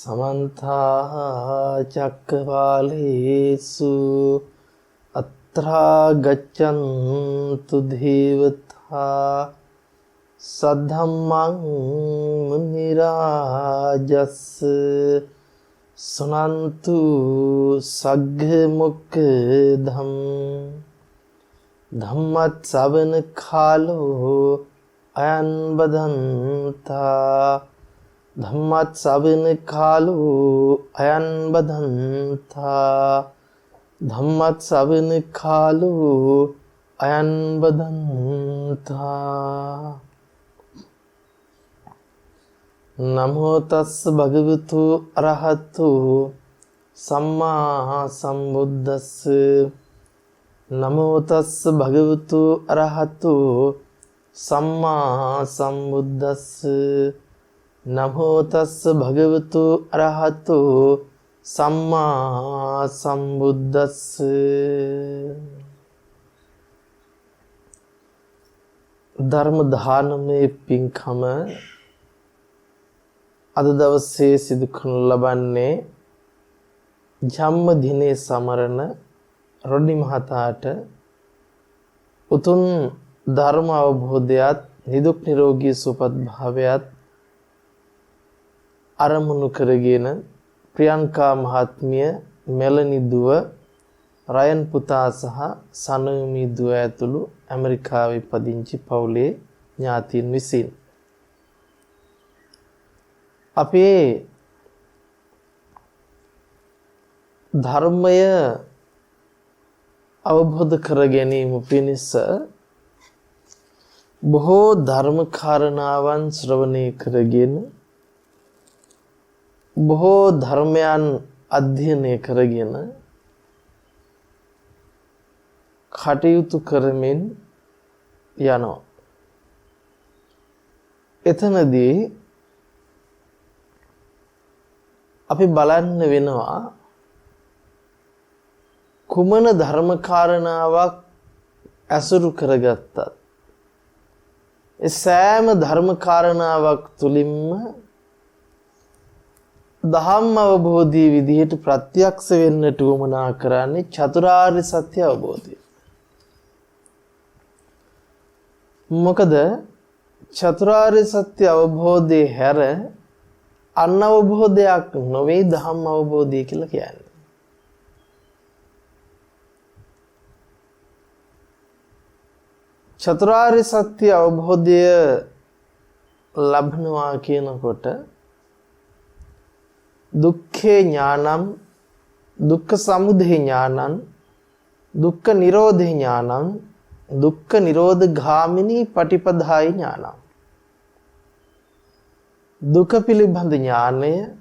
समन्ता चक्रवालेषु अत्रा गच्छन्तु देवता सद्धम्मं मुनिराजस्य सुनन्तु सग्मुखधं धम्मश्रवण कालो अयं बदन्ता धम्मश्रवण कालो अयं बदन्ता धम्मश्रवण कालो अयं बदन्ता। नमो तस् भगवतो अरहतो सम्मा सम्बुद्धस्स नमो तस् भगवतो अरहतो सम्मा सम्बुद्धस्स नमो तस् भगवतो अरहतो सम्मा सम्बुद्धस्स। ධර්ම දානමේ පින්කම අද දවසේ සිදු කරනු ලබන්නේ ජන්ම දිනේ සමරන රොඩි මහතාට උතුම් ධර්ම අවබෝධයත් නිදුක් නිරෝගී සුවපත් භාවයත් අරමුණු කරගෙන ප්‍රියංකා මහත්මිය මෙලනි දුව රයන් පුතා සහ සනෝමි දුව ඇතුළු ඇමරිකාවේ පදිංචි පවුලේ ඥාතීන් විසින් අපේ ධර්මය අවබෝධ කර ගැනීම පිණිස බොහෝ ධර්ම කාරණාවන් ශ්‍රවණය කරගෙන බොහෝ ධර්මයන් අධ්‍යයනය කරගෙන කටයුතු කරමින් යනවා. එතනදී අපි බලන්න වෙනවා කුමන ධර්ම කාරණාවක් අසුරු කරගත්තත් ඒ සෑම ධර්ම කාරණාවක් තුලින්ම දහම් අවබෝධී විදිහට ප්‍රත්‍යක්ෂ වෙන්නට උවමනා කරන්නේ චතුරාර්ය සත්‍ය අවබෝධය. මොකද චතුරාර්ය සත්‍ය අවබෝධයේ හැර අන් අවබෝධයක් නොවේ දහම් අවබෝධය කියලා කියන්නේ. චතුරාර්ය සත්‍ය අවබෝධය ලබනවා කියනකොට දුක්ඛේ ඥානං දුක්ඛ සමුදය ඥානං දුක්ඛ නිරෝධ ඥානං දුක්ඛ නිරෝධ ගාමිනී පටිපදායි ඥානං දුක පිළිබඳ ඥානය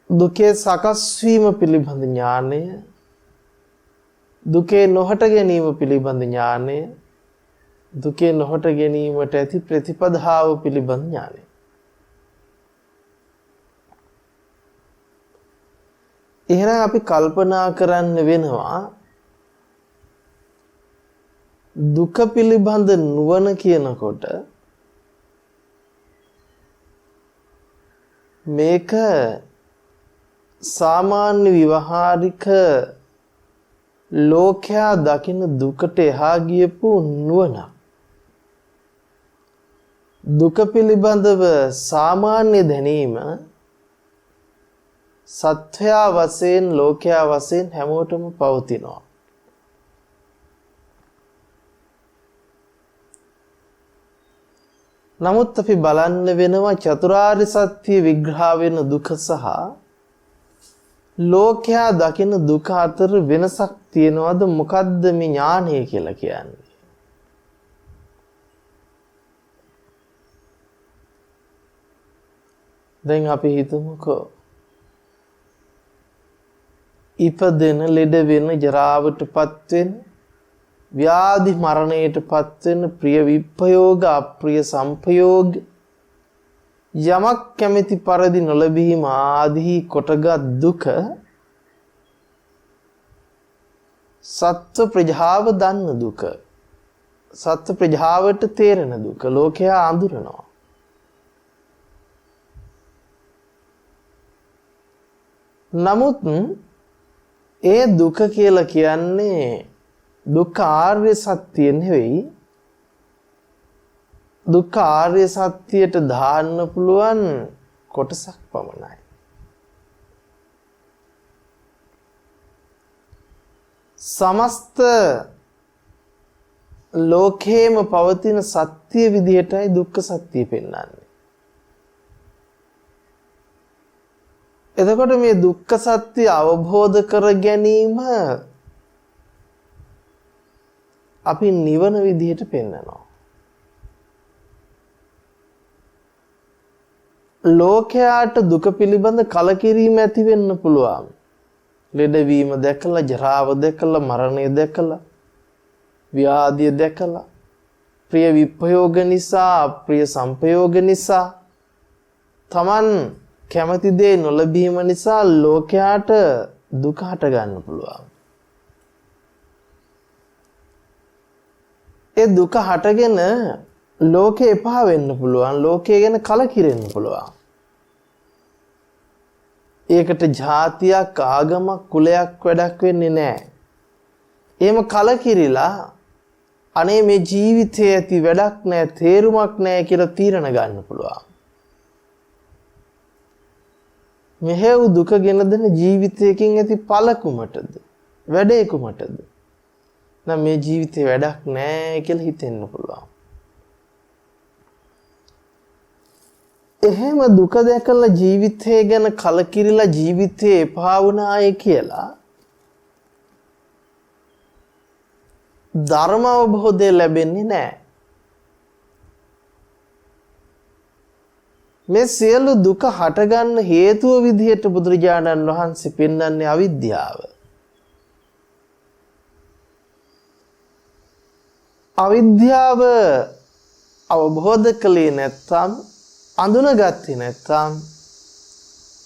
දුකේ සකස් වීම පිළිබඳ ඥානය දුකේ නොහට ගැනීම පිළිබඳ ඥානය දුකේ නොහට ගැනීමට ඇති ප්‍රතිපදාව පිළිබඳ ඥානය. එහෙනම් අපි කල්පනා කරන්න වෙනවා දුක පිළිබඳ නුවණ කියනකොට මේක සාමාන්‍ය විවහාරික ලෝකයා දකින දුකට එහා ගියපු නුවණ. දුක පිළිබඳව සාමාන්‍ය දැනීම සත්‍යය වශයෙන් ලෝකයා වශයෙන් හැමෝටම පවතිනවා. නමුත් අපි බලන්න වෙනවා චතුරාර්ය සත්‍ය විග්‍රහ වෙන දුක සහ ලෝකයා දකින දුක අතර වෙනසක් තියනවාද? මොකද්ද මේ ඥානය කියලා කියන්නේ? දැන් අපි හිතමුකෝ ඉපදෙන ලෙඩ වෙන ජරාවටපත් වෙන ව්‍යාධි මරණයටපත් වෙන ප්‍රිය විප්‍රයෝග අප්‍රිය සංපයෝග යමක් කැමැති පරිදි නොලැබීම ආදී කොටගත් දුක සත්ව ප්‍රජාව දන්න දුක සත්ව ප්‍රජාවට තේරෙන දුක ලෝකයා අඳුරනවා. නමුත් ඒ දුක කියලා කියන්නේ දුක්ඛ ආර්ය සත්‍ය නෙවෙයි. දුක්ඛ ආර්ය සත්‍යයට දාන්න පුළුවන් කොටසක් පමණයි. සමස්ත ලෝකේම පවතින සත්‍ය විදිහටයි දුක්ඛ සත්‍ය පෙන්වන්නේ. එතකොට මේ දුක්ඛ සත්‍ය අවබෝධ කර ගැනීම අපි නිවන විදිහට පෙන්වනවා. ලෝකයාට දුක පිළිබඳ කලකිරීම ඇති වෙන්න පුළුවන්. ලෙඩවීම දැකලා, ජරාව දැකලා, මරණය දැකලා, ව්‍යාධිය දැකලා, ප්‍රිය විප්‍රයෝග නිසා, අප්‍රිය සංපයෝග නිසා, Taman කැමති දේ නොලැබීම නිසා ලෝකයාට දුක හට ගන්න පුළුවන්. ඒ දුක හටගෙන ලෝකේ එපා වෙන්න පුළුවන්. ලෝකය ගැන කලකිරෙන්න පුළුවන්. ඒකට ජාතියක්, ආගමක්, කුලයක් වැඩක් වෙන්නේ නැහැ. එහෙම කලකිරිලා අනේ මේ ජීවිතයේ ඇති වැඩක් නැහැ, තේරුමක් නැහැ කියලා තීරණ ගන්න පුළුවන්. මෙහෙව් දුක ගෙන දෙන ජීවිතයකින් ඇති ඵල කුමටද? වැඩේ කුමටද? නම් මේ ජීවිතේ වැඩක් නැහැ කියලා හිතෙන්න පුළුවන්. එහෙම දුක දැකලා ජීවිතය ගැන කලකිරිලා ජීවිතේ එපා වුණායි කියලා ධර්ම අවබෝධය ලැබෙන්නේ නැහැ. මේ සියලු දුක හටගන්න හේතුව විදිහට බුදුරජාණන් වහන්සේ පෙන්වන්නේ අවිද්‍යාව. අවිද්‍යාව අවබෝධ කළේ නැත්නම්, අඳුනගත්තේ නැත්නම්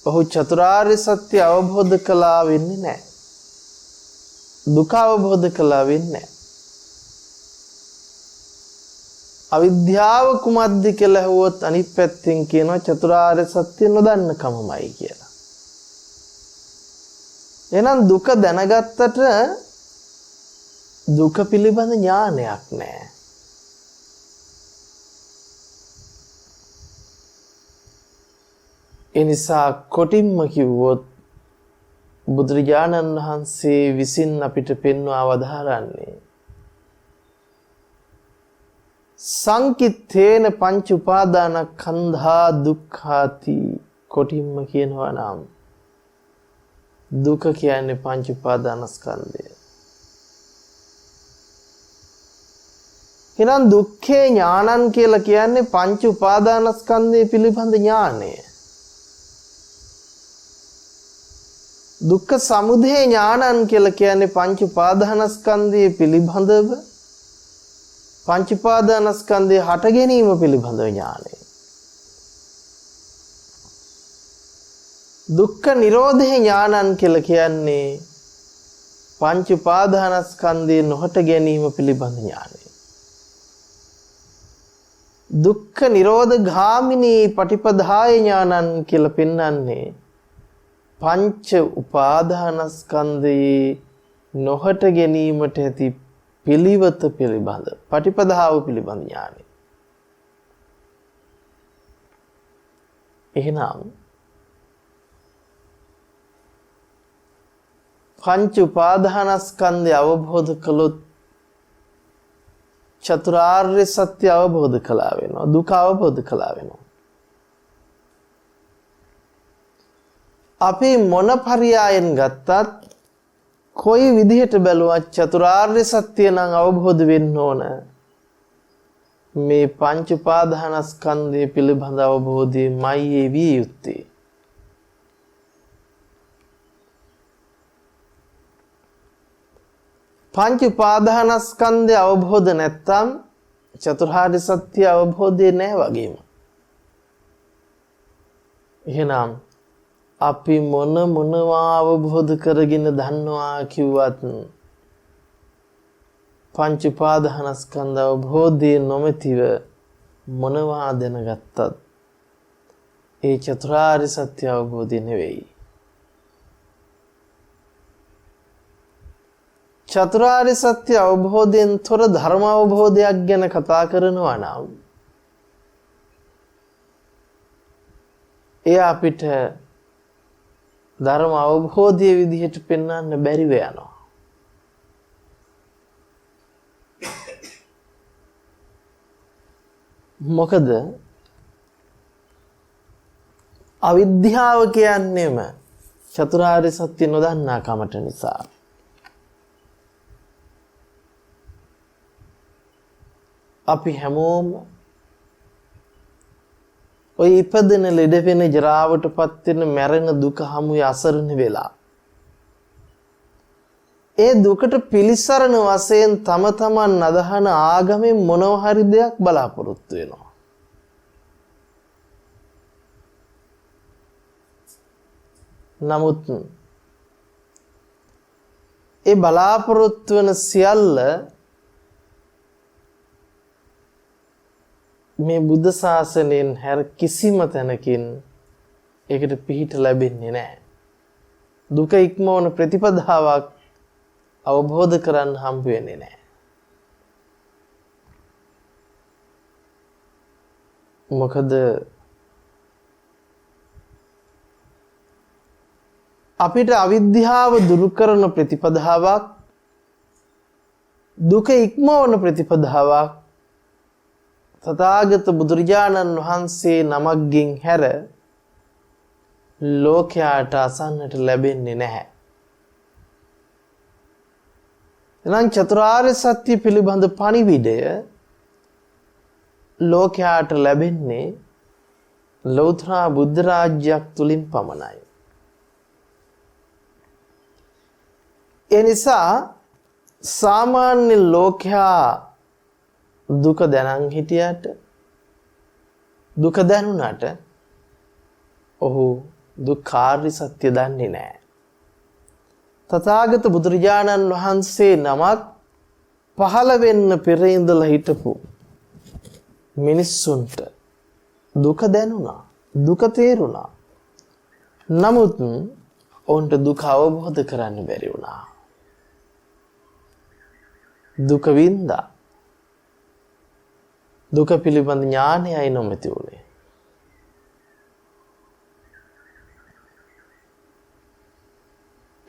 ඔහු චතුරාර්ය සත්‍ය අවබෝධ කළා වෙන්නේ නැහැ. දුක අවබෝධ කළා වෙන්නේ නැහැ. අවිද්‍යාව කුමක්ද කියලා හුවොත් අනිත් පැත්තෙන් කියනවා චතුරාර්ය සත්‍ය නොදන්න කමමයි කියලා. එහෙනම් දුක දැනගත්තට දුක පිළිබඳ ඥානයක් නැහැ. ඒ නිසා කොටින්ම කිව්වොත් බුදුරජාණන් වහන්සේ විසින් අපිට පෙන්වා වදාරන්නේ සංකිත්තේන පංච උපාදානස්කන්ධා දුක්ඛාති. කොටින්ම කියනවා නම් දුක කියන්නේ පංච උපාදානස්කන්ධය. එහෙනම් දුක්ඛේ ඥානං කියලා කියන්නේ පංච උපාදානස්කන්ධය පිළිබඳ ඥානය. දුක්ඛ සමුදය ඥානං කියලා කියන්නේ පංච උපාදානස්කන්ධය පිළිබඳව, පංච උපාදානස්කන්ධය හට ගැනීම පිළිබඳව ඥානය. දුක්ඛ නිරෝධය ඥානං කියලා කියන්නේ පංච උපාදානස්කන්ධය නොහට ගැනීම පිළිබඳ ඥානය. දුක්ඛ නිරෝධ ගාමිනී පටිපදාය ඥානං කියලා පෙන්වන්නේ පංච උපාදානස්කන්ධයේ නොහට ගැනීමට ඇති පිළිවෙත පිළිබඳ, පටිපදාව පිළිබඳ ඥානය. එහෙනම් පංච උපාදානස්කන්ධය අවබෝධ කළොත් චතුරාර්ය සත්‍ය අවබෝධ කළා වෙනවා. දුක අවබෝධ කළා වෙනවා. අපි මොන පරියායෙන් ගත්තත්, කොයි විදිහට බැලුවත් චතුරාර්ය සත්‍ය නම් අවබෝධ වෙන්න ඕන. මේ පංච උපාදානස්කන්ධය පිළිබඳ අවබෝධයමයි ඒ විය යුත්තේ. පංච උපාදානස්කන්ධය අවබෝධ නැත්නම් චතුරාර්ය සත්‍ය අවබෝධය නැහැ වගේම. එහෙනම් අපි මොනවා අවබෝධ කරගෙන දන්නවා කිව්වත් පංච උපාදානස්කන්ධ අවබෝධය නොමැතිව මොනවා දැනගත්තත් ඒ චතුරාර්ය සත්‍ය අවබෝධය නෙවෙයි. චතුරාර්ය සත්‍ය අවබෝධයෙන් තොර ධර්ම අවබෝධයක් ගැන කතා කරනවා නම් එය අපිට ධර්ම අවබෝධයේ විදිහට පෙන්වන්න බැරිව යනවා. මොකද අවිද්‍යාව කියන්නේම චතුරාර්ය සත්‍ය නොදන්නා කමට නිසා. අපි හැමෝම ඔය ඉපදෙන ලෙඩ වෙන ජරාවටපත් වෙන මැරෙන දුක හමුවේ අසරණ වෙලා ඒ දුකට පිළිසරණ වශයෙන් තම තමන් අදහන ආගමෙන් මොනව හරි දෙයක් බලාපොරොත්තු වෙනවා. නමුත් ඒ බලාපොරොත්තු වෙන සියල්ල මේ බුද්ධ ශාසනයෙන් හැර කිසිම තැනකින් ඒකට පිහිට ලැබෙන්නේ නැහැ. දුක ඉක්මවන ප්‍රතිපදාවක් අවබෝධ කරන්න හම්බ වෙන්නේ නැහැ. මොකද අපිට අවිද්‍යාව දුරු කරන ප්‍රතිපදාවක් දුක ඉක්මවන ප්‍රතිපදාවක් තථාගත බුදුරජාණන් වහන්සේ නමක්ගෙන් හැර ලෝකයාට අසන්නට ලැබෙන්නේ නැහැ. එනම් චතුරාර්ය සත්‍ය පිළිබඳ පණිවිඩය ලෝකයාට ලැබෙන්නේ ලෞතර බුද්ධ රාජ්‍යයක් තුලින් පමණයි. ඒ නිසා සාමාන්‍ය ලෝකයා දුක දැනන් හිටියට දුක දැනුණාට ඔහු දුක්ඛාර්ය සත්‍ය දන්නේ නැහැ. තථාගත බුදුරජාණන් වහන්සේ නමක් පහළ වෙන්න පෙර ඉඳලා හිටපු මිනිස්සුන්ට දුක දැනුණා, දුක තේරුණා. නමුත් ඔවුන්ට දුක අවබෝධ කරන්න බැරි වුණා. දුක වින්දා. දුක පිළිබඳ ඥානයයි නොමැති වුණේ.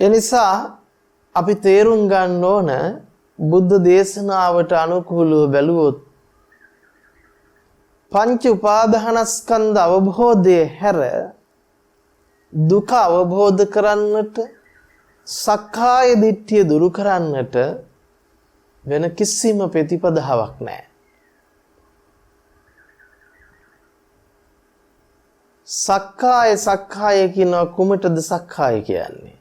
එනිසා අපි තේරුම් ගන්න ඕන බුද්ධ දේශනාවට අනුකූලව බැලුවොත් පංච උපාදානස්කන්ධ අවබෝධයේ හැර දුක අවබෝධ කරන්නට සක්කාය දිට්ඨිය දුරු කරන්නට වෙන කිසිම ප්‍රතිපදාවක් නැහැ. සක්කාය කියන කුමටද සක්කාය කියන්නේ?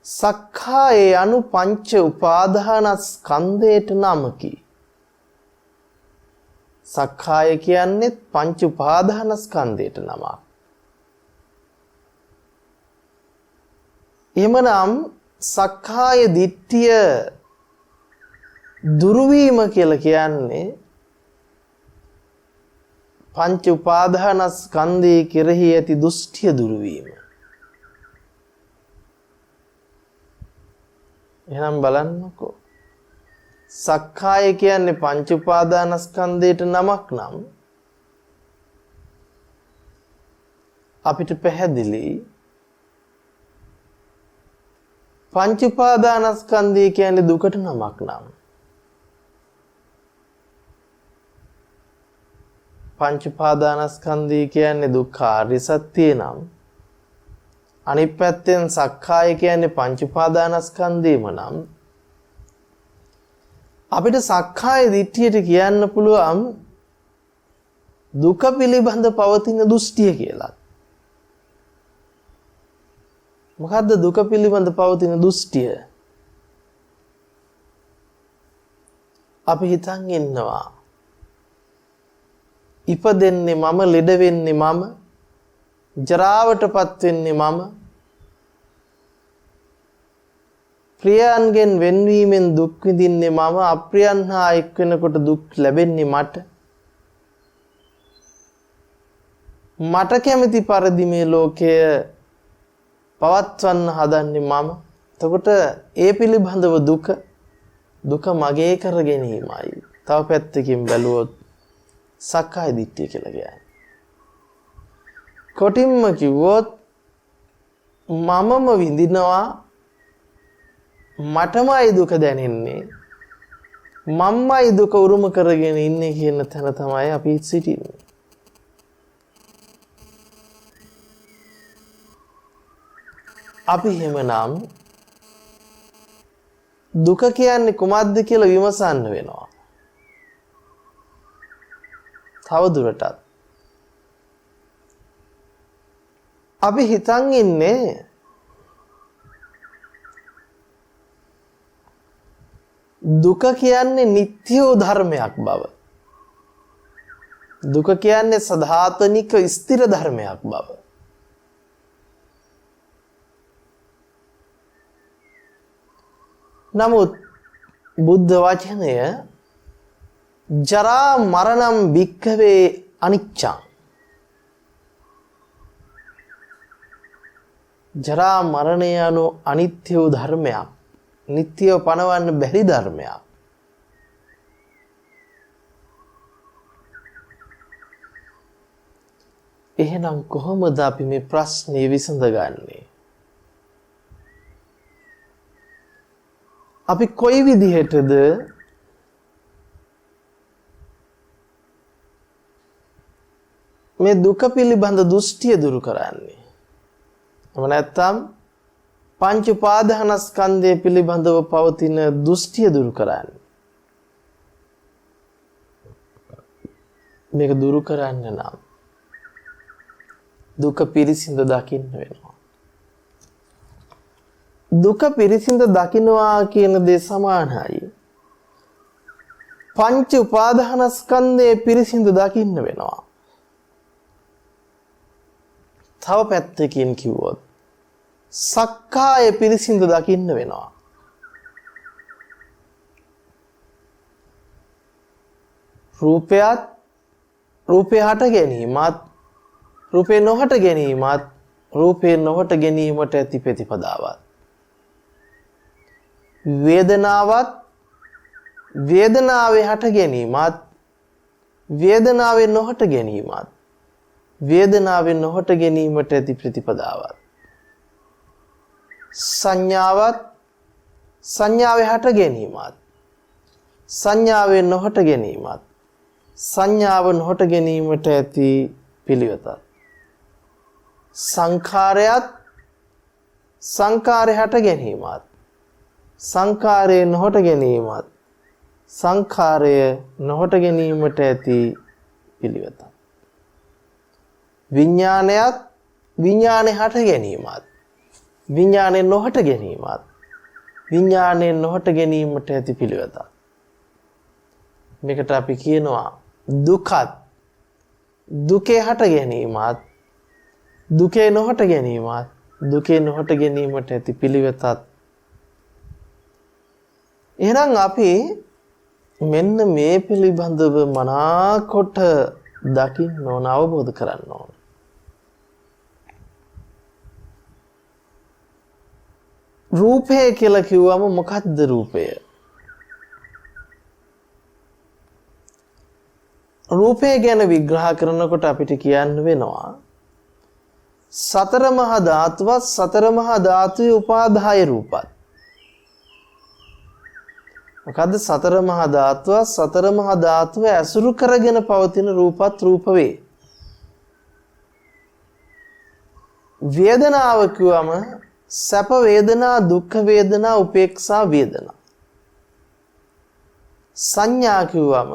සක්කාය anu පංච උපාදානස්කන්ධයට නමකි. සක්කාය කියන්නේ පංච උපාදානස්කන්ධයට නමක්. එහෙමනම් සක්කාය දිට්ඨිය දුරු වීම කියලා කියන්නේ පංච උපාදානස්කන්ධයේ කෙරෙහි ඇති දෘෂ්ටිය දුරු වීම. එහෙනම් බලන්නකෝ. සක්කාය කියන්නේ පංච උපාදානස්කන්ධයට නමක් නම් අපිට පැහැදිලි පංච උපාදානස්කන්ධය කියන්නේ දුකට නමක් නම් පංච උපාදානස්කන්ධය කියන්නේ දුක්ඛාර්ය සත්‍ය නම් අනිත් පැත්තෙන් සක්කාය කියන්නේ පංච උපාදානස්කන්ධයම නම් අපිට සක්කාය දිට්ඨියට කියන්න පුළුවන් දුක පිළිබඳ පවතින දෘෂ්ටිය කියලා. මොකද්ද දුක පිළිබඳ පවතින දෘෂ්ටිය? අපි හිතන් ඉන්නවා ඉපදෙන්නේ මම, ලෙඩ වෙන්නේ මම, ජරාවටපත් වෙන්නේ මම, ප්‍රියයන්ගෙන් වෙන්වීමෙන් දුක් විඳින්නේ මම, අප්‍රියයන් හා එක් වෙනකොට දුක් ලැබෙන්නේ මට. මට කැමති පරිදි මේ ලෝකය පවත්වන්න හදන්නේ මම. එතකොට ඒ පිළිබඳව දුක මගේ කර ගැනීමයි. තව පැත්තකින් බැලුවොත් සක්කාය දිට්ඨිය කියලා කියන්නේ. කොටින්ම කිව්වොත් මමම විඳිනවා මටමයි දුක දැනෙන්නේ මම්මයි දුක උරුම කරගෙන ඉන්නේ කියන තැන තමයි අපි සිටින්නේ. අපි එහෙමනම් දුක කියන්නේ කුමක්ද කියලා විමසන්න වෙනවා. තව දුරටත් අපි හිතන් ඉන්නේ දුක කියන්නේ නිත්‍ය ධර්මයක් බව. දුක කියන්නේ සදාතනික ස්ථිර ධර්මයක් බව. නමුත් බුද්ධ වචනය ජරා මරණම් භික්ඛවේ අනිච්චං. ජරා මරණය anu අනිත්‍ය වූ ධර්මයක්. නිත්‍යව පණවන්න බැරි ධර්මයක්. එහෙනම් කොහොමද අපි මේ ප්‍රශ්නේ විසඳගන්නේ? අපි කොයි විදිහටද මේ දුක පිළිබඳ දෘෂ්ටිය දුරු කරන්නේ? එහෙම නැත්නම් පංච උපාදානස්කන්ධය පිළිබඳව පවතින දෘෂ්ටිය දුරු කරන්නේ? මේක දුරු කරන්න නම් දුක පිරිසිඳ දකින්න වෙනවා. දුක පිරිසිඳ දකින්නවා කියන දේ සමානයි පංච උපාදානස්කන්ධය පිරිසිඳ දකින්න වෙනවා. තව පැත්තකින් කිව්වොත් සක්කාය පිරිසිඳ දකින්න වෙනවා. රූපය හට ගැනීමත් රූපේ නොහට ගැනීමත් රූපේ නොහට ගැනීමට ඇති ප්‍රතිපදාවත් වේදනාවේ හට ගැනීමත් වේදනාවේ නොහට ගැනීමත් වේදනාවේ නොහට ගැනීමට ඇති ප්‍රතිපදාවත් සංඥාවේ හට ගැනීමත් සංඥාවේ නොහට ගැනීමත් සංඥාව නොහට ගැනීමට ඇති පිළිවෙතත් සංඛාරය හට ගැනීමත් සංඛාරයේ නොහට ගැනීමත් සංඛාරය නොහට ගැනීමට ඇති පිළිවෙතත් විඥානයේ හට ගැනීමත් විඥානයේ නොහට ගැනීමත් විඥානයේ නොහට ගැනීමට ඇති පිළිවෙතත් මේකට අපි කියනවා දුකත් දුකේ හට ගැනීමත් දුකේ නොහට ගැනීමත් දුකේ නොහට ගැනීමට ඇති පිළිවෙතත්. එහෙනම් අපි මෙන්න මේ පිළිබඳව මනාකොට දකින්න ඕන, අවබෝධ කරන්න ඕන. රූපය කියලා කිව්වම මොකක්ද රූපය? රූපය ගැන විග්‍රහ කරනකොට අපිට කියන්න වෙනවා සතර මහා ධාතුවත් සතර මහා ධාතුවේ උපාදාය රූපත්. මොකද්ද සතර මහා ධාතුවත් සතර මහා ධාතුව ඇසුරු කරගෙන පවතින රූපත් රූප වේ. වේදනාව කියවම සැප වේදනා, දුක්ඛ වේදනා, උපේක්ෂා වේදනා. සංඥා කියවම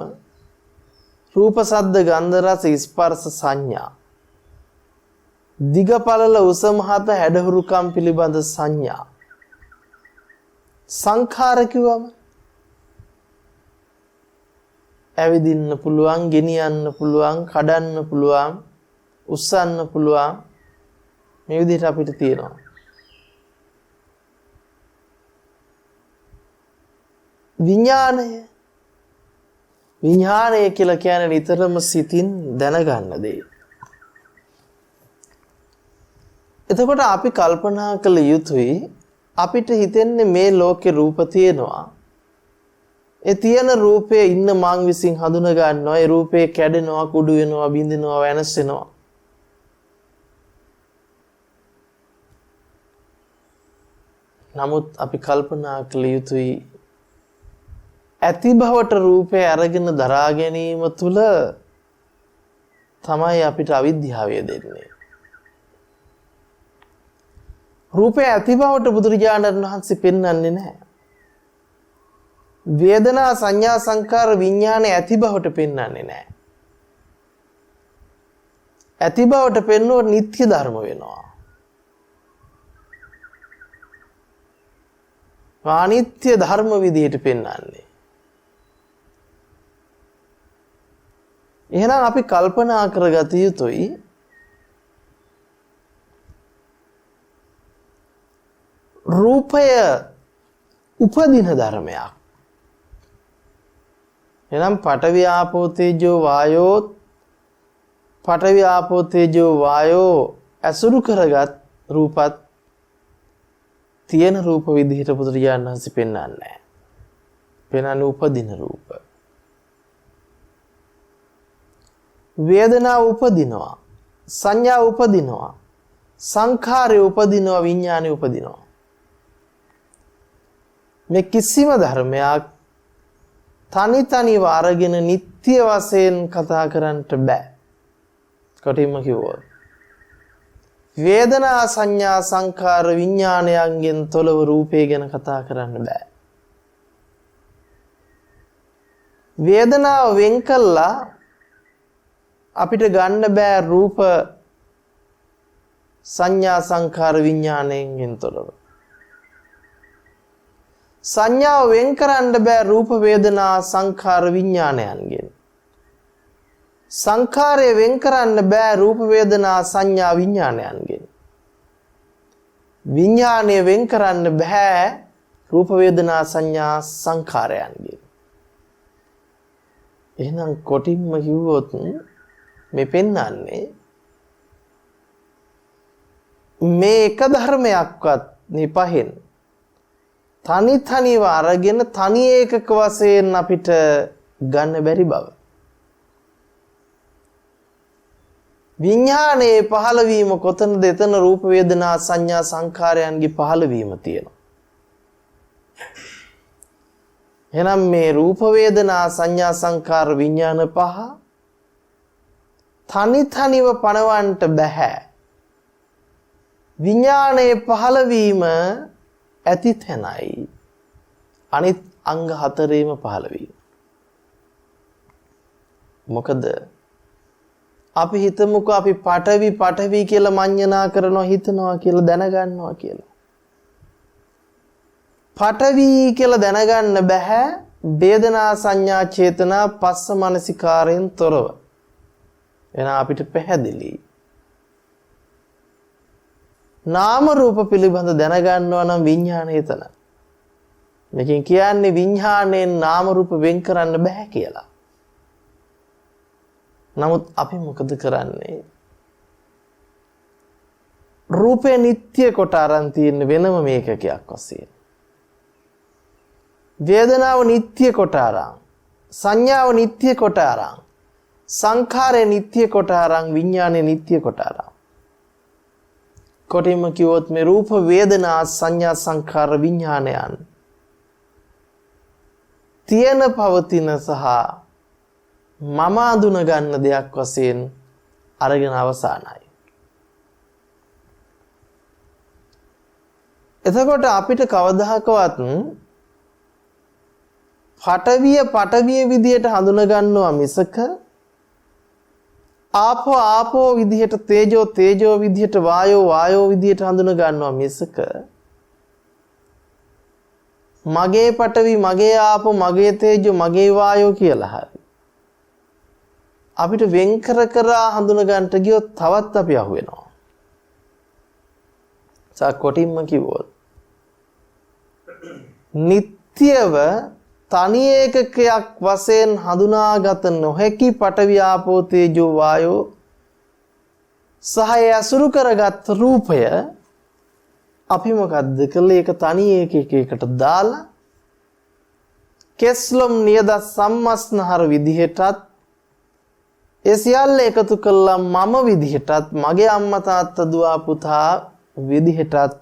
රූප, ශබ්ද, ගන්ධ, රස, ස්පර්ශ සංඥා. දිග පළල උස මහත හැඩහුරුකම් පිළිබඳ සංඥා. සංඛාර කිව්වම ඇවිදින්න පුළුවන්, ගෙනියන්න පුළුවන්, කඩන්න පුළුවන්, උස්සන්න පුළුවන්, මේ විදිහට අපිට තියෙනවා. විඥානය කියලා කියන්නේ නිතරම සිතින් දැනගන්න දේ. එතකොට අපි කල්පනා කළ යුතුයි අපිට හිතෙන්නේ මේ ලෝකේ රූප තියෙනවා. ඒ තියෙන රූපේ ඉන්න මං විසින් හඳුන ගන්නවා. ඒ රූපේ කැඩෙනවා, කුඩු වෙනවා, බිඳිනවා, වෙනස් වෙනවා. නමුත් අපි කල්පනා කළ යුතුයි ඇති බවට රූපය අරගෙන දරා ගැනීම තුල තමයි අපිට අවිද්‍යාව දෙන්නේ. රූපය ඇති බවට බුදුරජාණන් වහන්සේ පෙන්වන්නේ නැහැ. වේදනා සංඥා සංකාර විඥාන ඇති බවට පෙන්වන්නේ නැහැ. ඇති බවට පෙන්වුවොත් නිත්‍ය ධර්ම වෙනවා. අනිත්‍ය ධර්ම විදිහට පෙන්වන්නේ. එහෙනම් අපි කල්පනා කරගත යුතුයි රූපය උපදින ධර්මයක්. එහෙනම් පඨවි ආපෝ තේජෝ වායෝ පඨවි ආපෝ තේජෝ වායෝ අසුරු කරගත් රූපත් තියෙන රූප විදිහට බුදුරජාණන් වහන්සේ පෙන්වන්නේ නැහැ. පෙන්වන්නේ උපදින රූප. වේදනාව උපදිනවා, සංඥා උපදිනවා, සංඛාරය උපදිනවා, විඥානය උපදිනවා. මේ කිසිම ධර්මයක් තනි අරගෙන නිත්‍ය වශයෙන් කතා කරන්නට බෑ. කොටින්ම කිව්වොත් වේදනා සංඥා සංඛාර විඥානයන්ගෙන් තොලව රූපය ගැන කතා කරන්න බෑ. වේදනාව වෙන් කළා අපිට ගන්න බෑ රූප සංඥා සංඛාර විඥාණයෙන් තොරව. සංඥාව වෙන් කරන්න බෑ රූප වේදනා සංඛාර විඥානයන්ගෙන්. සංඛාරය වෙන් කරන්න බෑ රූප වේදනා සංඥා විඥානයන්ගෙන්. විඥානය වෙන් කරන්න බෑ රූප වේදනා සංඥා සංඛාරයන්ගෙන්. එහෙනම් කොටින්ම කිව්වොත් මේ පෙන්වන්නේ මේ එක ධර්මයක්වත් මේ පහෙන් තනිව අරගෙන තනි ඒකක වශයෙන් අපිට ගන්න බැරි බව. විඥානයේ පහළවීම කොතනද? එතන රූප වේදනා සංඥා සංඛාරයන්ගේ පහළවීම තියෙනවා. එහෙනම් මේ රූප වේදනා සංඥා සංඛාර විඥාන පහ තනිව පණවන්නට බෑ. විඥානයේ පහළවීම ඇති තැනයි අනිත් අංග හතරේම පහළ වීම. මොකද අපි හිතමුකෝ අපි පඨවි කියලා මඤ්ඤණා කරනවා, හිතනවා කියලා, දැනගන්නවා කියලා. පඨවි කියලා දැනගන්න බෑ වේදනා සංඥා චේතනා පස්ස මනසිකාරයෙන් තොරව. එහෙනම් අපිට පැහැදිලි නාම රූප පිළිබඳ දැනගන්නවා නම් විඥානය එතන. මේකෙන් කියන්නේ විඥාණයෙන් නාම රූප වෙන් කරන්න බෑ කියලා. නමුත් අපි මොකද කරන්නේ? රූපේ නිට්ටය කොට අරන් තියෙන වෙනම මේකකයක් වශයෙන්. වේදනාව නිට්ටය කොට අරන්, සංඥාව නිට්ටය කොට අරන්, සංඛාරය නිට්ටය කොට අරන්, විඥානය නිට්ටය කොට අරන්. කොටින්ම කිව්වොත් මේ රූප වේදනා සංඥා සංඛාර විඥානයන් තියෙන පවතින සහ මම අඳුන ගන්න දෙයක් වශයෙන් අරගෙන අවසానයි. එතකොට අපිට කවදාකවත් පඨවිය විදියට හඳුන ගන්නවා මිසක ආපෝ විදියට තේජෝ විදියට වායෝ විදියට හඳුන ගන්නවා මිසක මගේ පඨවි මගේ ආපෝ මගේ තේජෝ මගේ වායෝ කියලා හරි අපිට වෙන් කර හඳුන ගන්නට ගියොත් තවත් අපි අහු වෙනවා. කොටින්ම කිව්වොත් නිට්ටයව තනි ඒකකයක් වශයෙන් හඳුනාගත නොහැකි පඨවි ආපෝ තේජෝ වායෝ සහය අසුරු කරගත් රූපය අපි මොකද්ද කළේ? ඒක තනි එකකට දාලා කෙස්ලොම් නියද සම්මස්නහර විදිහටත් ඒ සියල්ල එකතු කළා මම විදිහටත් මගේ අම්මා තාත්තා දුව පුතා විදිහටත්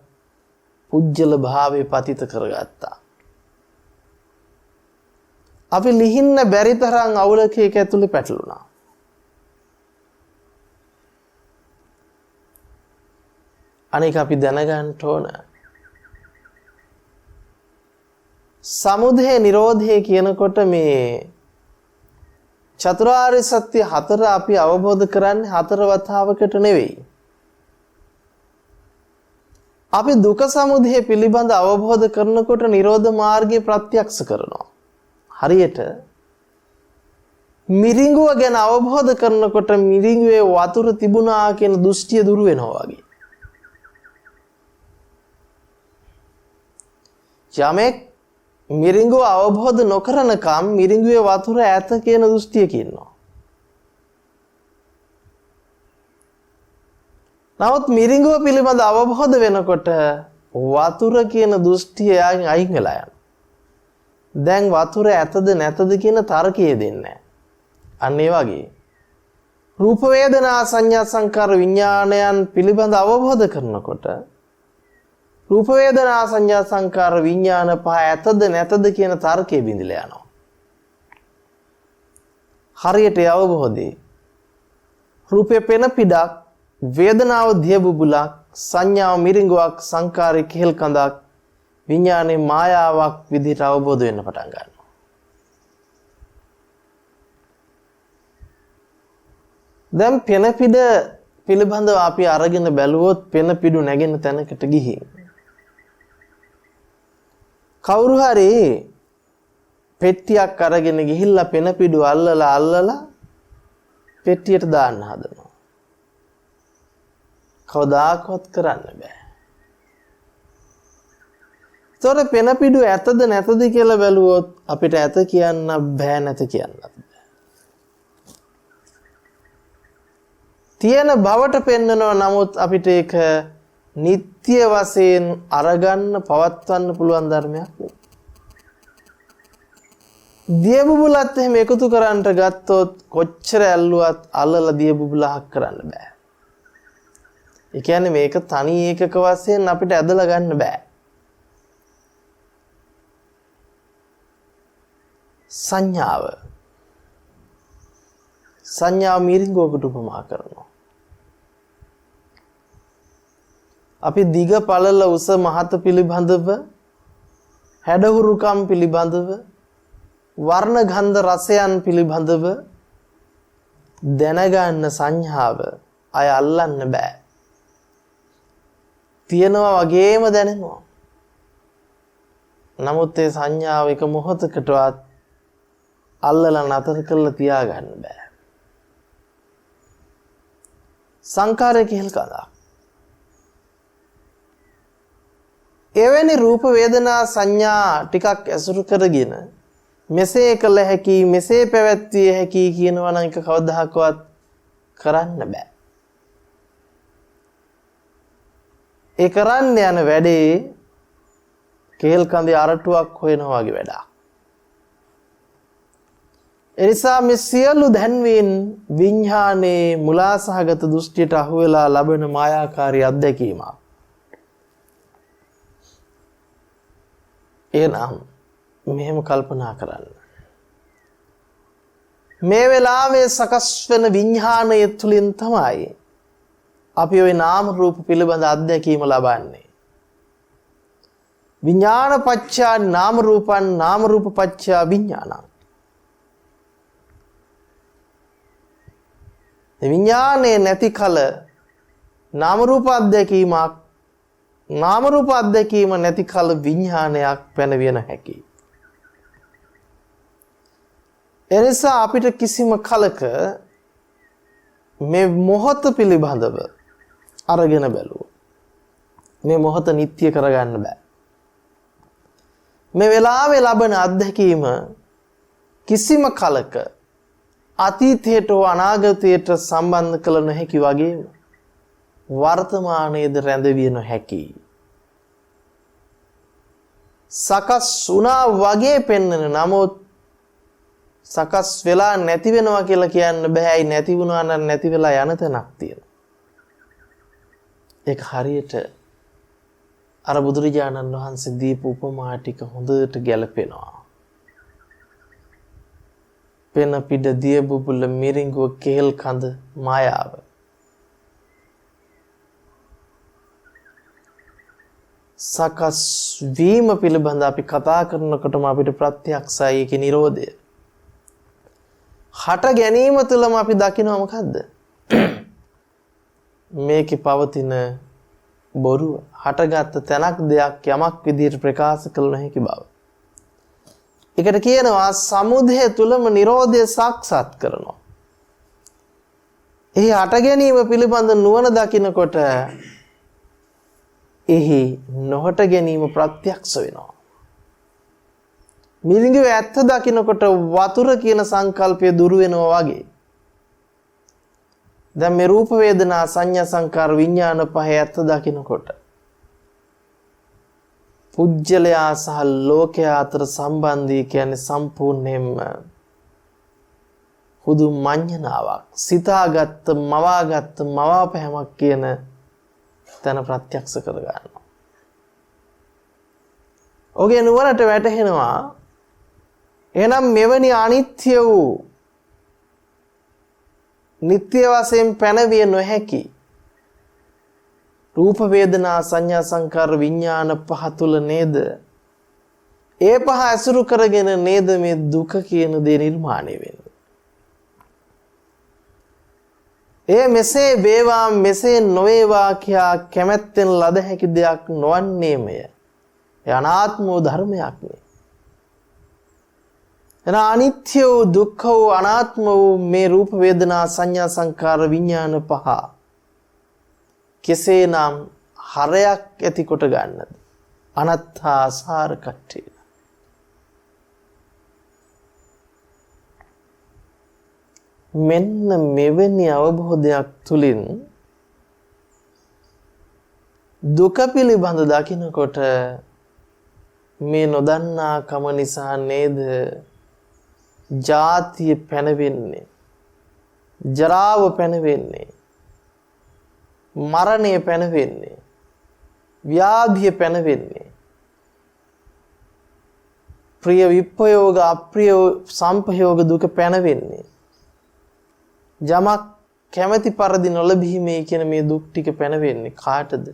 පුජ්‍යල භාවයේ පතිත කරගත්තා. අපි ලිහින්න බැරි තරම් අවුලකයක ඇතුලේ පැටළුණා. අනික අපි දැනගන්න ඕන සමුදය නිරෝධය කියනකොට මේ චතුරාර්ය සත්‍ය හතර අපි අවබෝධ කරන්නේ හතර වතාවකට නෙවෙයි. අපි දුක සමුදය පිළිබඳ අවබෝධ කරනකොට නිරෝධ මාර්ගය ප්‍රත්‍යක්ෂ කරනවා. හරියට මිරිඟුව ගැන අවබෝධ කරනකොට මිරිඟුවේ වතුර තිබුණා කියන දෘෂ්ටිය දුරු වෙනවා වගේ. යමෙක් මිරිඟුව අවබෝධ නොකරනකම් මිරිඟුවේ වතුර ඈත කියන දෘෂ්ටියක ඉන්නවා. නමුත් මිරිඟුව පිළිබඳ අවබෝධ වෙනකොට වතුර කියන දෘෂ්ටිය අයින් වෙලා යනවා. දැන් වතුර ඇතද නැතද කියන තර්කය දෙන්නේ. අන්න ඒ වගේ රූප වේදනා සංඥා සංකාර විඥානයන් පිළිබඳ අවබෝධ කරනකොට රූප වේදනා සංඥා සංකාර විඥාන පහ ඇතද නැතද කියන තර්කයේ බිඳිලා යනවා. හරියට අවබෝධේ රූපේ පෙන පිටක් වේදනාව දිය බුබුලක් සංඥාව මිරිඟුවක් සංකාරේ කෙහෙල් කඳක් විඥානේ මායාවක් විදිහට අවබෝධ වෙන්න පටන් ගන්නවා. දැන් පෙන පිට පිළිබඳව අපි අරගෙන බැලුවොත් පෙන පිටු නැගෙන තැනකට ගිහින් කවුරු හරි පෙට්ටියක් අරගෙන ගිහිල්ලා පෙන පිටු අල්ලලා පෙට්ටියට දාන්න හදනවා. කවදාකවත් කරන්න බෑ. ඒතොර පෙන පිටු ඇතද නැතද කියලා බැලුවොත් අපිට ඇත කියන්න බෑ නැත කියන්නත් බෑ. තියෙන බවට පෙන්නනවා නමුත් අපිට ඒක නිත්‍ය වශයෙන් අරගන්න පවත්වන්න පුළුවන් ධර්මයක් නෙවෙයි. දිය බුබුලත් එහෙම එකතු කරන්නට ගත්තොත් කොච්චර ඇල්ලුවත් අල්ලලා දිය බුබුලක් කරන්න බෑ. ඒ කියන්නේ මේක තනි ඒකක වශයෙන් අපිට ඇදලා ගන්න බෑ. සංඥාව මිරිඟුවකට උපමා කරනවා. අපි දිග පළල උස මහත පිළිබඳව හැඩහුරුකම් පිළිබඳව වර්ණ ගන්ධ රසයන් පිළිබඳව දැනගන්න සංඥාව අය අල්ලන්න බෑ. තියෙනවා වගේම දැනෙනවා. නමුත් ඒ සංඥාව එක මොහොතකටවත් අල්ලලා නතර කරලා තියාගන්න බෑ. සංකාරය කෙහෙල් කඳක්. එවැනි රූප වේදනා සංඥා ටිකක් ඇසුරු කරගෙන මෙසේ කළ හැකි මෙසේ පැවැත්විය හැකි කියනවා නම් එක කවදාහක්වත් කරන්න බෑ. ඒ කරන්න යන වැඩේ කෙහෙල් කඳේ අරටුවක් හොයනවා වගේ වැඩක්. එනිසා මේ සියලු දැන්වීම් විඥානයේ මුලාසහගත දෘෂ්ටියට අහු වෙලා ලබන මායාකාරී අත්දැකීමක්. එනම් මෙහෙම කල්පනා කරන්න. මේ වෙලාවේ සකස් වෙන විඥානය තුලින් තමයි අපි ওই නාම රූප පිළිබඳ අත්දැකීම ලබන්නේ. විඥාන පච්චා නාම රූපං නාම රූප පච්චා විඥානං. විඥානේ නැති කල නාම රූප අත්දැකීමක් නාම රූප අත්දැකීම නැති කල විඥානයක් පැනවිය නොහැකි. එනිසා අපිට කිසිම කලක මේ මොහොත පිළිබඳව අරගෙන බැලුවොත් මේ මොහොත නිට්ටය කරගන්න බෑ. මේ වෙලාවේ ලබන අත්දැකීම කිසිම කලක අතීතයට හෝ අනාගතයට සම්බන්ධ කළ නොහැකි වගේම වර්තමානයේද රැඳවිය නොහැකි. සකස් වුණා වගේ පෙන්වන නමුත් සකස් වෙලා නැති වෙනවා කියලා කියන්න බෑයි නැති වුණා නම් නැති වෙලා යන තැනක් තියෙනවා. ඒක හරියට අර බුදුරජාණන් වහන්සේ දීපු උපමා ටික හොඳට ගැලපෙනවා. පෙන පිට දිය බුබුල මිරිඟුව කෙහෙල් කඳ මායාව. සකස් වීම පිළිබඳ අපි කතා කරනකොටම අපිට ප්‍රත්‍යක්ෂයි ඒකේ Nirodha. හට ගැනීම තුළම අපි දකිනවා මොකද්ද? මේකේ පවතින බොරුව. හටගත් තැනක් දෙයක් යමක් විදිහට ප්‍රකාශ කළ නොහැකි බව. ඒකට කියනවා සමුදය තුළම Nirodha සාක්ෂාත් කරනවා. එහි හට ගැනීම පිළිබඳ නුවණ දකිනකොට එහි නොහට ගැනීම ප්‍රත්‍යක්ෂ වෙනවා. මිරිඟුව ඇත්ත දකිනකොට වතුර කියන සංකල්පය දුරු වෙනවා වගේ. දැන් මේ රූප වේදනා සංඥා සංකාර විඥාන පහ ඇත්ත දකිනකොට පුජ්‍යලයා සහ ලෝකයා අතර සම්බන්ධය කියන්නේ සම්පූර්ණයෙන්ම හුදු මඤ්ඤණාවක්. සිතාගත් මවාගත් මවාපෑමක් කියන තැන ප්‍රත්‍යක්ෂ කර ගන්නවා. ඔගේ නුවරට වැටහෙනවා එහෙනම් මෙවැනි අනිත්‍ය වූ නිත්‍ය වශයෙන් පැනවිය නොහැකි රූප වේදනා සංඥා සංකාර විඥාන පහ තුල නේද? ඒ පහ ඇසුරු කරගෙන නේද මේ දුක කියන දේ නිර්මාණය වෙන්නේ. ඒ මෙසේ වේවා මෙසේ නොවේවා කියා කැමැත්තෙන් ලද හැකි දෙයක් නොවන්නේමය. ඒ අනාත්ම වූ ධර්මයක් නේ. එන අනිත්‍ය වූ දුක්ඛ වූ අනාත්ම වූ මේ රූප වේදනා සංඥා සංකාර විඥාන පහ කෙසේනම් හරයක් ඇති කොට ගන්නද? අනත්තා සාර කට්ටේ. මෙන්න මෙවැනි අවබෝධයක් තුලින් දුක පිළිබඳ දකිනකොට මේ නොදන්නා කම නිසා නේද ජාතිය පැනවෙන්නේ, ජරාව පැනවෙන්නේ, මරණය පැනවෙන්නේ, ව්‍යාධිය පැනවෙන්නේ, ප්‍රිය විප්‍රයෝග අප්‍රිය සම්පයෝග දුක පැනවෙන්නේ, යමක් කැමැති පරිදි නොලැබීමේ කියන මේ දුක් ටික පැනවෙන්නේ කාටද?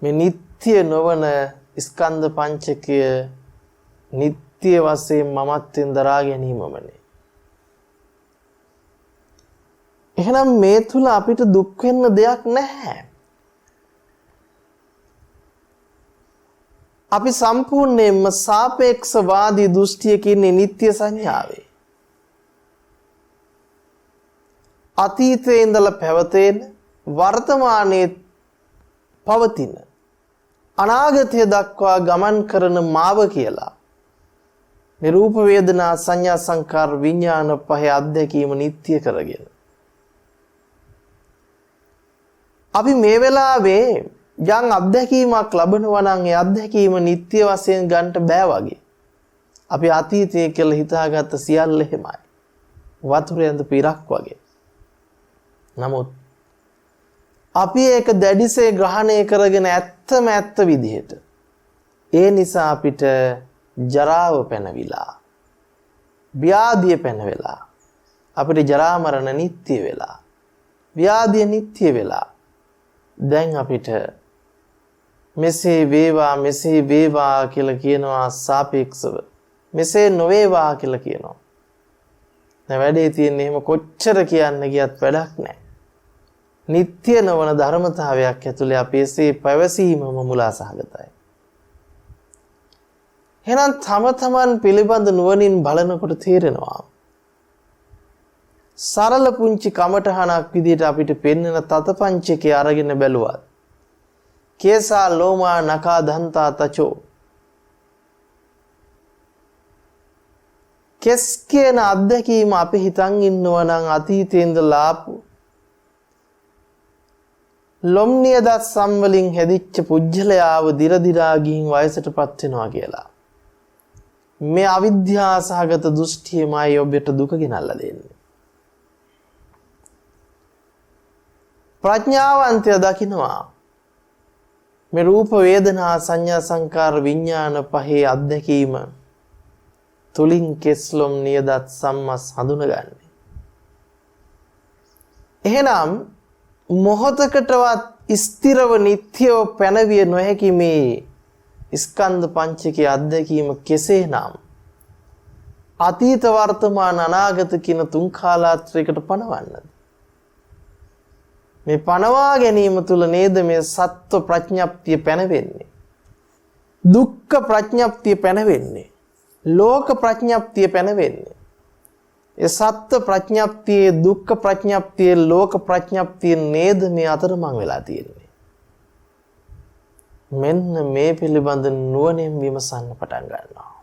මේ නিত্য නොවන ස්කන්ධ පංචකය නিত্য වශයෙන් මමත්වෙන් දරා ගැනීමමනේ. එහෙනම් මේ තුල අපිට දුක් වෙන්න දෙයක් නැහැ. අපි සම්පූර්ණයෙන්ම සාපේක්ෂවාදී දෘෂ්ටියකින් නিত্য සංඥාවේ. අතීතයේ ඉඳලා පැවතෙන වර්තමානයේ පවතින අනාගතය දක්වා ගමන් කරන මාව කියලා මේ රූප වේදනා සංඥා සංකාර විඥාන පහේ අධ්‍යක්ීම නිට්ටය කරගෙන අපි මේ වෙලාවේ යම් අධ්‍යක්ීමක් ලබනවා නම් ඒ අධ්‍යක්ීම නිට්ටය වශයෙන් ගන්නට බෑ වගේ. අපි අතීතයේ කියලා හිතාගත්ත සියල්ල එහෙමයි. වතුරේ ඇඳ පිරක් වගේ. නමුත් අපි ඒක දැඩිසේ ග්‍රහණය කරගෙන ඇත්තම ඇත්ත විදිහට ඒ නිසා අපිට ජරාව පැනවිලා ව්‍යාධිය පැනවෙලා අපිට ජරා මරණ නිට්ටය වෙලා ව්‍යාධිය නිට්ටය වෙලා දැන් අපිට මෙසේ වේවා කියලා කියනවා සාපේක්ෂව මෙසේ නොවේවා කියලා කියනවා. දැන් වැඩේ තියෙන්නේ එහෙම කොච්චර කියන්න ගියත් වැඩක් නැහැ. නිට්ටය නොවන ධර්මතාවයක් ඇතුලේ අපි එසේ පැවසීමම මුලා සහගතයි. එහෙනම් තම තමන් පිළිබඳ නුවණින් බලනකොට තේරෙනවා සරල පුංචි කමඨහනක් විදිහට අපිට පෙන්වන තතපංචකේ අරගෙන බැලුවත් කේසා ලෝමා නකා දන්තා තචෝ කෙස් කියන අත්දැකීම අපි හිතන් ඉන්නවා නම් අතීතේ ඉඳලා ආපු ලොම් නියදත් සම් වලින් හැදිච්ච පුජ්‍යලයාව දිර දිරා ගිහින් වයසටපත් වෙනවා කියලා. මේ අවිද්‍යා සහගත දෘෂ්ටියමයි ඔබට දුක ගෙනල්ලා දෙන්නේ. ප්‍රඥාවන්තය දකිනවා මේ රූප වේදනා සංඥා සංකාර විඥාන පහේ අත්දැකීම තුලින් කෙස්ලොම් නියදත් සම්මස් හඳුනගන්නේ. එහෙනම් මොහොතකටවත් ස්ථිරව නිට්ටයව පැනවිය නොහැකි මේ ස්කන්ධ පංචකයේ අත්දැකීම කෙසේනම් අතීත වර්තමාන අනාගත කියන තුන් කාලාත්‍රයකට පනවන්නද? මේ පනවා ගැනීම තුල නේද මේ සත්ව ප්‍රඥප්තිය පැනවෙන්නේ. දුක්ඛ ප්‍රඥප්තිය පැනවෙන්නේ. ලෝක ප්‍රඥප්තිය පැනවෙන්නේ. ඒ සත්ව ප්‍රඥප්තියේ දුක්ඛ ප්‍රඥප්තියේ ලෝක ප්‍රඥප්තිය නේද මේ අතරමං වෙලා තියෙන්නේ. මෙන්න මේ පිළිබඳ නුවණින් විමසන්න පටන් ගන්නවා.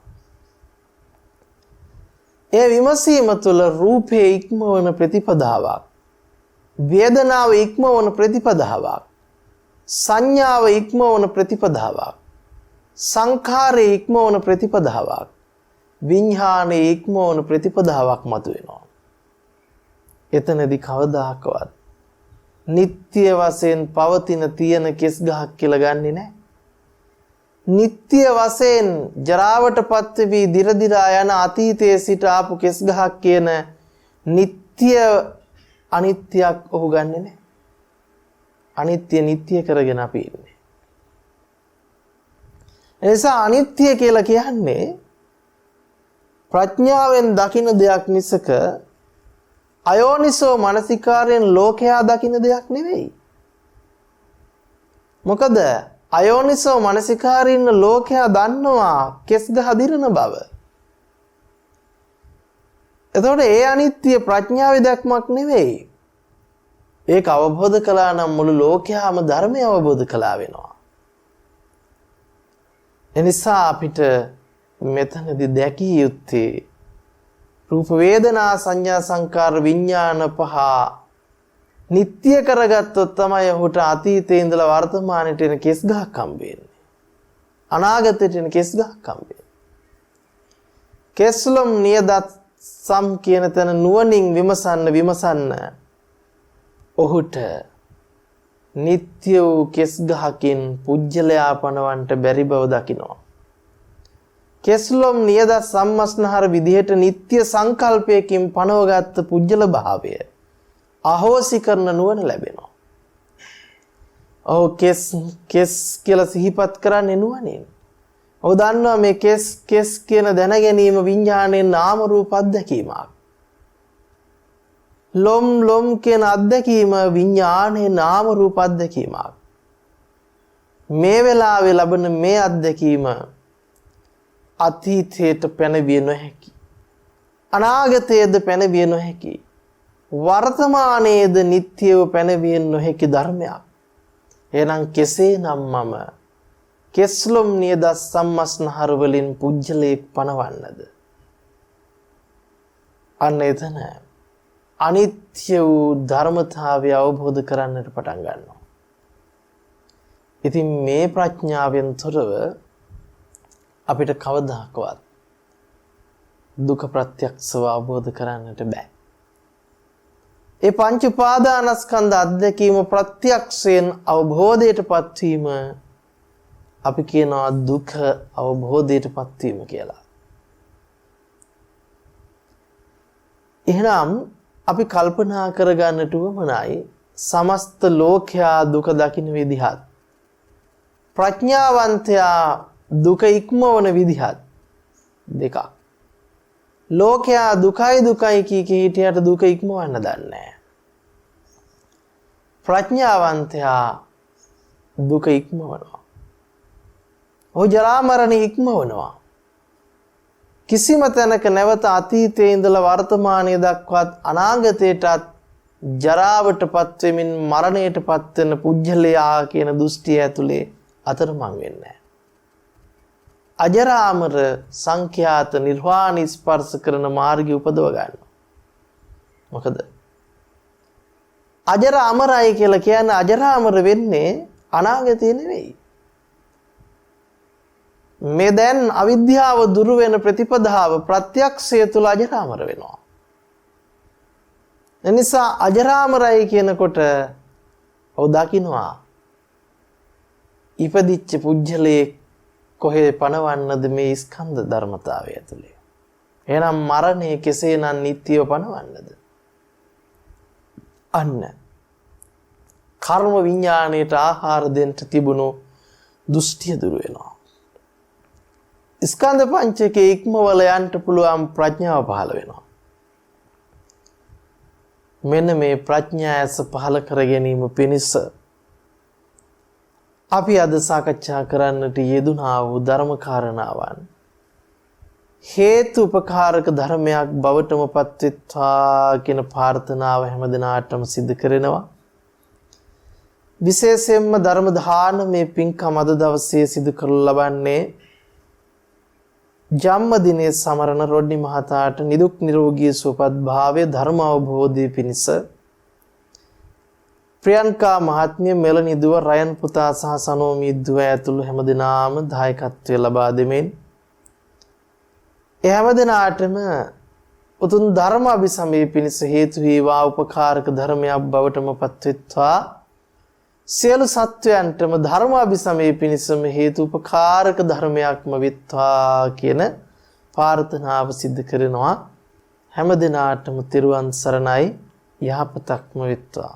ඒ විමසීම තුළ රූපේ ඉක්මවන ප්‍රතිපදාවක්, වේදනාව ඉක්මවන ප්‍රතිපදාවක්, සංඥාව ඉක්මවන ප්‍රතිපදාවක්, සංඛාරේ ඉක්මවන ප්‍රතිපදාවක්, විඥානයේ ඉක්මවන ප්‍රතිපදාවක් මතුවෙනවා. එතනදී කවදාකවත් නිත්‍ය වශයෙන් පවතින තියෙන කෙස් ගහක් කියලා ගන්නෙ නැහැ. නිත්‍ය වශයෙන් ජරාවටපත් වී දිර දිරා යන අතීතයේ සිට ආපු කෙස් ගහක් කියන නිත්‍ය අනිත්‍යයක් ඔහු ගන්නෙ නැහැ. අනිත්‍ය නිත්‍ය කරගෙන අපි ඉන්නේ. එනිසා අනිත්‍ය කියලා කියන්නේ ප්‍රඥාවෙන් දකින දෙයක් මිසක අයෝනිසෝ මනසිකාරයෙන් ලෝකයා දකින දෙයක් නෙවෙයි. මොකද අයෝනිසෝ මනසිකාරින්න ලෝකයා දන්නවා කෙස් ගහ දිරන බව. එතකොට ඒ අනිත්‍ය ප්‍රඥාවේ දැක්මක් නෙවෙයි. ඒක අවබෝධ කළා නම් මුළු ලෝකයාම ධර්මය අවබෝධ කළා වෙනවා. එනිසා අපිට මෙතනදී දැකිය යුත්තේ රූප වේදනා සංඥා සංකාර විඥාන පහ නිත්‍ය කරගත්තොත් තමයි ඔහුට අතීතේ ඉඳලා වර්තමානයට එන කෙස් ගහක් හම්බෙන්නේ. අනාගතයට එන කෙස් ගහක් හම්බෙන්නේ. කෙස්ලොම් නියදත් සම් කියන තැන නුවණින් විමසන්න ඔහුට නිත්‍ය වූ කෙස් ගහකින් පුජ්‍යලයා පනවන්ට බැරි බව දකිනවා. කෙස්ලොම් නියද සම්මස්නහර විදිහට නිත්‍ය සංකල්පයකින් පනවගත්ත පුජ්‍යල භාවය අහෝසි කරන නුවණ ලැබෙනවා. ඔව් කෙස් කියලා සිහිපත් කරන්නේ නුවණින්. ඔව් දන්නවා මේ කෙස් කියන දැන ගැනීම විඥානයේ නාම රූප අත්දැකීමක්. ලොම් කියන අත්දැකීම විඥානයේ නාම රූප අත්දැකීමක්. මේ වෙලාවේ ලබන මේ අත්දැකීම අතීතයට පැනවිය නොහැකි. අනාගතයේද පැනවිය නොහැකි. වර්තමානයේද නිට්ටයව පැනවිය නොහැකි ධර්මයක්. එහෙනම් කෙසේනම් මම කෙස්ලොම් නියද සම්මස්නහර වලින් පුජ්‍යලයක් පනවන්නද? අන්න එතන අනිත්‍ය වූ ධර්මතාවය අවබෝධ කරන්නට පටන් ගන්නවා. ඉතින් මේ ප්‍රඥාවෙන් තොරව අපිට කවදාකවත් දුක ප්‍රත්‍යක්ෂව අවබෝධ කරන්නට බෑ. ඒ පංච උපාදානස්කන්ධ අධ්‍යක්ීම ප්‍රත්‍යක්ෂයෙන් අවබෝධයටපත් වීම අපි කියනවා දුක අවබෝධයටපත් වීම කියලා. එහෙනම් අපි කල්පනා කරගන්නට උවමනයි සමස්ත ලෝකයා දුක දකින විදිහත් ප්‍රඥාවන්තයා දුක ඉක්මවන විදිහත් දෙකක්. ලෝකයා දුකයි කී හිටියට දුක ඉක්මවන්න දන්නේ නැහැ. ප්‍රඥාවන්තයා දුක ඉක්මවනවා. ඔහු ජරා මරණ ඉක්මවනවා. කිසිම තැනක නැවත අතීතයේ ඉඳලා වර්තමානයේ දක්වාත් අනාගතයටත් ජරාවටපත් වෙමින් මරණයටපත් වෙන පුජ්‍යලයා කියන දෘෂ්ටිය ඇතුලේ අතරමං වෙන්නේ නැහැ. අජරාමර සංඛ්‍යාත නිර්වාණ ස්පර්ශ කරන මාර්ගය උපදව ගන්නවා. මොකද අජරාමරයි කියලා කියන්නේ අජරාමර වෙන්නේ අනාගතේ නෙවෙයි. මේ දැන් අවිද්‍යාව දුරු වෙන ප්‍රතිපදාව ප්‍රත්‍යක්ෂය තුල අජරාමර වෙනවා. එනිසා අජරාමරයි කියනකොට ඔව් දකින්නවා ඉපදිච්ච පුජ්‍යලේ කොහේ පණවන්නද මේ ස්කන්ධ ධර්මතාවය ඇතුලේ. එහෙනම් මරණය කෙසේනම් නිට්ටියව පණවන්නද? අන්න කර්ම විඥාණයට ආහාර දෙන්න තිබුණු දෘෂ්ටිය දුර වෙනවා. ස්කන්ධ පංචකයේ ඉක්මවල යන්න පුළුවන් ප්‍රඥාව පහළ වෙනවා. මෙන්න මේ ප්‍රඥායස පහළ කර ගැනීම පිණිස අපි අද සාකච්ඡා කරන්නට යෙදුනා වූ ධර්ම කාරණාවන් හේතු උපකාරක ධර්මයක් බවටම පත්වෙත්වා කියන ප්‍රාර්ථනාව හැමදිනාටම සිදු කරනවා. විශේෂයෙන්ම ධර්ම දානමේ පින්කම අද දවසේ සිදු කරලා ලබන්නේ ජන්මදිනයේ සමරන රොඩ්නි මහතාට නිදුක් නිරෝගී සුවපත් භාවයේ ධර්ම අවබෝධය පිණිස ප්‍රියන්කා මහත්මිය මෙලනි දුව රයන් පුතා සහ සනෝමි දුව ඇතුළු හැමදෙනාම දායකත්වය ලබා දෙමින් ඒ හැමදෙනාටම උතුම් ධර්ම අභිසමය පිණිස හේතු වේවා උපකාරක ධර්මයක් බවටම පත්වෙත්වා සියලු සත්වයන්ටම ධර්ම අභිසමය පිණිසම හේතු උපකාරක ධර්මයක්ම විත්වා කියන ප්‍රාර්ථනාව සිදු කරනවා. හැමදෙනාටම තෙරුවන් සරණයි, යහපතක්ම විත්වා.